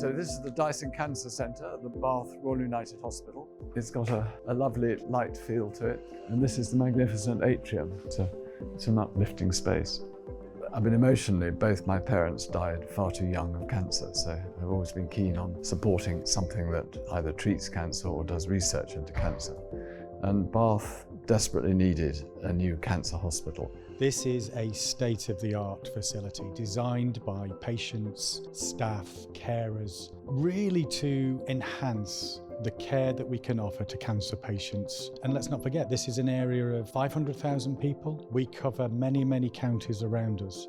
So this is the Dyson Cancer Centre at the Bath Royal United Hospital. It's got a lovely light feel to it. And this is the magnificent atrium. It's an uplifting space. I mean, emotionally, both my parents died far too young of cancer, so I've always been keen on supporting something that either treats cancer or does research into cancer. And Bath desperately needed a new cancer hospital. This is a state-of-the-art facility designed by patients, staff, carers, really to enhance the care that we can offer to cancer patients. And let's not forget, this is an area of 500,000 people. We cover many, many counties around us.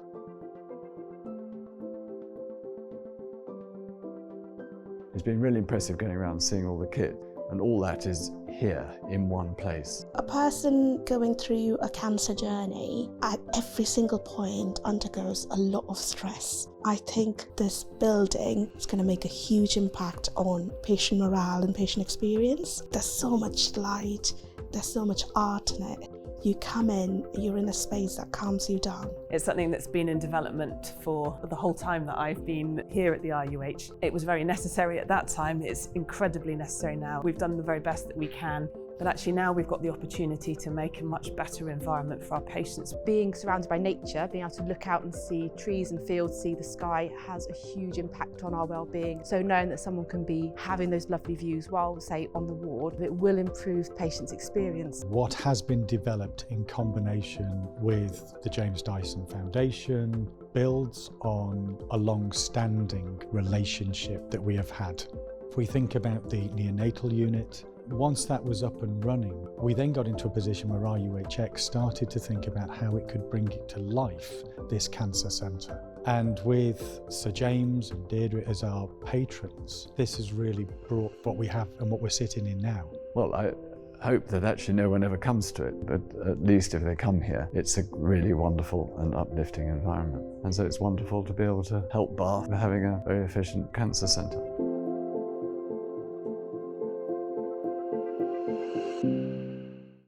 It's been really impressive going around seeing all the kit, and all that is here in one place. A person going through a cancer journey at every single point undergoes a lot of stress. I think this building is going to make a huge impact on patient morale and patient experience. There's so much light, there's so much art in it. You come in, you're in a space that calms you down. It's something that's been in development for the whole time that I've been here at the RUH. It was very necessary at that time, it's incredibly necessary now. We've done the very best that we can, but actually now we've got the opportunity to make a much better environment for our patients. Being surrounded by nature, being able to look out and see trees and fields, see the sky, has a huge impact on our well-being. So knowing that someone can be having those lovely views while, say, on the ward, it will improve patients' experience. What has been developed in combination with the James Dyson Foundation builds on a long-standing relationship that we have had. If we think about the neonatal unit, once that was up and running, we then got into a position where RUHX started to think about how it could bring it to life, this cancer centre. And with Sir James and Deirdre as our patrons, this has really brought what we have and what we're sitting in now. Well, I hope that actually no one ever comes to it, but at least if they come here, it's a really wonderful and uplifting environment. And so it's wonderful to be able to help Bath by having a very efficient cancer centre.